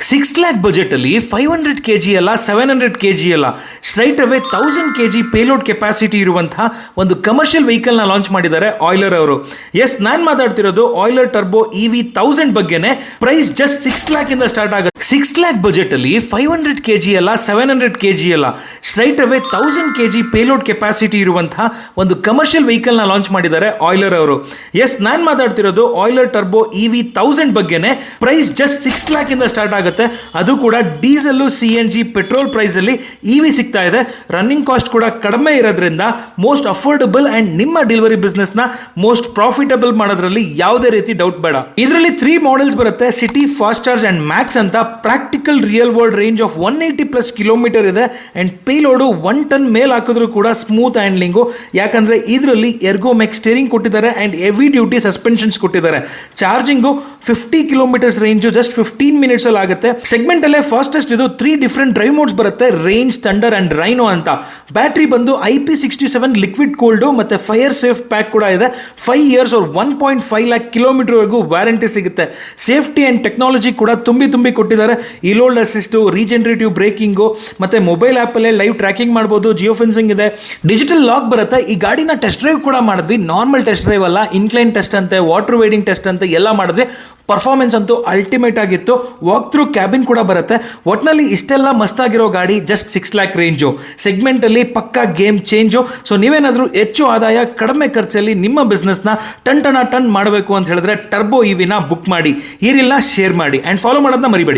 6 lakh budget ಅಲ್ಲಿ 500 kg ಅಲ್ಲ 700 kg ಅಲ್ಲ straight away 1000 kg payload capacity ಇರುವಂತಹ ಒಂದು ಕಮರ್ಷಿಯಲ್ ವೆಹಿಕಲ್ ನ ಲಾಂಚ್ ಮಾಡಿದ್ದಾರೆ ಆಯ್ಲರ್ ಅವರು. ಎಸ್, ನಾನು ಮಾತಾಡ್ತಿರೋದು ಆಯ್ಲರ್ ಟರ್ಬೋ EV 1000 ಬಗ್ಗೆನೇ. ಪ್ರೈಸ್ ಜಸ್ಟ್ 6 lakh ಇಂದ ಸ್ಟಾರ್ಟ್ ಆಗುತ್ತೆ. 6 lakh ಬಜೆಟ್ ಅಲ್ಲಿ 500 kg ಅಲ್ಲ 700 kg ಅಲ್ಲ straight away 1000 kg payload capacity ಇರುವಂತಹ ಒಂದು ಕಮರ್ಷಿಯಲ್ ವೆಹಿಕಲ್ ನ ಲಾಂಚ್ ಮಾಡಿದ್ದಾರೆ ಆಯ್ಲರ್ ಅವರು. ಎಸ್, ನಾನು ಮಾತಾಡ್ತಿರೋದು ಆಯ್ಲರ್ ಟರ್ಬೋ EV 1000 ಬಗ್ಗೆನೇ. ಪ್ರೈಸ್ ಜಸ್ಟ್ 6 lakh ಇಂದ ಸ್ಟಾರ್ಟ್ ಆಗುತ್ತೆ. ಅದು ಕೂಡ ಡೀಸೆಲ್, CNG, ಪೆಟ್ರೋಲ್ ಪ್ರೈಸ್ ಅಲ್ಲಿ EV ಸಿಗ್ತಾ ಇದೆ. ರನ್ನಿಂಗ್ ಕಾಸ್ಟ್ ಕೂಡ ಕಡಿಮೆ ಇರೋದ್ರಿಂದ ಮೋಸ್ಟ್ ಅಫೋರ್ಡಬಲ್ ಅಂಡ್ ನಿಮ್ಮ ಡೆಲಿವರಿ ಬಿಸ್ನೆಸ್ ನ ಮೋಸ್ಟ್ ಪ್ರಾಫಿಟಬಲ್ ಮಾಡೋದ್ರಲ್ಲಿ ಯಾವುದೇ ರೀತಿ ಡೌಟ್ ಬೇಡ. ಇದರಲ್ಲಿ 3 ಮಾಡೆಲ್ಸ್ ಬರುತ್ತೆ: city, fast charge and max ಅಂತ. Practical real world range of 180+ kilometre ಇದೆ ಅಂಡ್ ಪೇಲೋಡು 1 ಟನ್ ಮೇಲ್ ಹಾಕಿದ್ರು ಕೂಡ ಸ್ಮೂತ್ ಹ್ಯಾಂಡ್ಲಿಂಗು. ಯಾಕಂದ್ರೆ ಇದರಲ್ಲಿ ಎರ್ಗೋಮೆಕ್ ಸ್ಟೇರಿಂಗ್ ಕೊಟ್ಟಿದ್ದಾರೆ ಅಂಡ್ ಹೆವಿ ಡ್ಯೂಟಿ ಸಸ್ಪೆನ್ಷನ್ಸ್ ಕೊಟ್ಟಿದ್ದಾರೆ. Charging 50 kilometres range just 15 minutes ಅಲ್ಲಿ ಆಗುತ್ತೆ. ಸೆಗ್ಮೆಂಟ್ ಅಲ್ಲೇ ಫಾಸ್ಟೆಸ್ಟ್ ಇದು. 3 ಡಿಫರೆಂಟ್ ಡ್ರೈವ್ ಮೋಡ್ಸ್ ಬರುತ್ತೆ: ರೇಂಜ್, ಥಂಡರ್ ಅಂಡ್ ರೈನೋ ಅಂತ. ಬ್ಯಾಟ್ರಿ ಬಂದು IP67 ಲಿಕ್ವಿಡ್ ಕೋಲ್ಡ್ ಮತ್ತೆ ಫೈರ್ ಸೇಫ್ ಪ್ಯಾಕ್ ಕೂಡ ಇದೆ. 5 years or 1.5 lakh ಕಿಲೋಮೀಟರ್ ವರೆಗೂ ವ್ಯಾರಂಟಿ ಸಿಗುತ್ತೆ. ಸೇಫ್ಟಿ ಅಂಡ್ ಟೆಕ್ನಾಲಜಿ ಕೂಡ ತುಂಬಿ ಕೊಟ್ಟಿದ್ದಾರೆ. ಇಲೋಲ್ಡ್ ಅಸಿಸ್ಟ್, ರೀಜನರೇಟಿವ್ ಬ್ರೇಕಿಂಗು ಮತ್ತೆ ಮೊಬೈಲ್ ಆಪ್ ಅಲ್ಲೇ ಲೈವ್ ಟ್ರ್ಯಾಕಿಂಗ್ ಮಾಡಬಹುದು. ಜಿಯೋ ಫೆನ್ಸಿಂಗ್ ಇದೆ, ಡಿಜಿಟಲ್ ಲಾಕ್ ಬರುತ್ತೆ. ಈ ಗಾಡಿನ ಟೆಸ್ಟ್ ಡ್ರೈವ್ ಕೂಡ ಮಾಡಿದ್ವಿ. ನಾರ್ಮಲ್ ಟೆಸ್ಟ್ ಡ್ರೈವ್ ಅಲ್ಲ, ಇನ್ಕ್ಲೈನ್ ಟೆಸ್ಟ್ ಅಂತೆ, ವಾಟರ್ ವೈಡಿಂಗ್ ಟೆಸ್ಟ್ ಅಂತ ಎಲ್ಲ ಮಾಡಿದ್ವಿ. ಪರ್ಫಾರ್ಮೆನ್ಸ್ ಅಂತೂ ಅಲ್ಟಿಮೇಟ್ ಆಗಿತ್ತು. ವಾಕ್ ಥ್ರೂ ಕ್ಯಾಬಿನ್ ಕೂಡ ಬರುತ್ತೆ. ಒಟ್ನಲ್ಲಿ ಇಷ್ಟೆಲ್ಲ ಮಸ್ತಾಗಿರೋ ಗಾಡಿ ಜಸ್ಟ್ 6 lakh ರೇಂಜು. ಸೆಗ್ಮೆಂಟ್ ಅಲ್ಲಿ ಪಕ್ಕಾ ಗೇಮ್ ಚೇಂಜು. ಸೊ ನೀವೇನಾದ್ರೂ ಹೆಚ್ಚು ಆದಾಯ ಕಡಿಮೆ ಖರ್ಚಲ್ಲಿ ನಿಮ್ಮ ಬಿಸ್ನೆಸ್ ನ ಟನ್ ಮಾಡಬೇಕು ಅಂತ ಹೇಳಿದ್ರೆ ಟರ್ಬೋ EV ನ ಬುಕ್ ಮಾಡಿ. ಈ ರೀಲ್ನ ಶೇರ್ ಮಾಡಿ ಅಂಡ್ ಫಾಲೋ ಮಾಡೋದನ್ನ ಮರಿಬೇಡಿ.